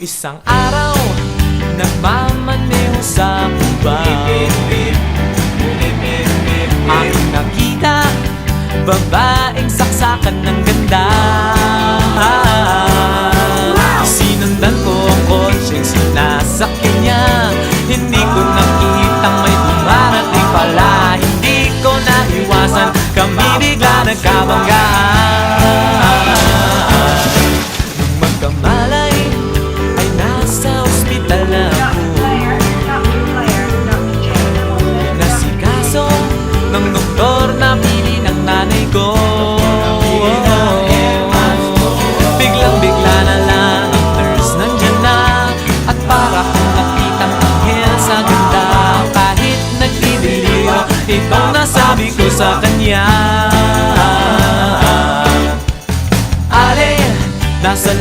Isang araw, nagmamaneho sa Cubao. Aking nakita, babaeng saksakan ng ganda. Sinundan ko ang kotseng sinasakyan niya. Hindi ko nakitang may dumarating pala. Hindi ko naiwasan, kami bigla nagkabanggaan. Nung magkamalay, ay nasa ospital na ako. Nasikaso ng doktor na pili ng nanay ko. Biglang-bigla na lang ang nurse nandyan na. At para kong nakitang anghel sa ganda. Kahit nagdidiliyo, itong nasabi ko sa kanya. Ale, nasa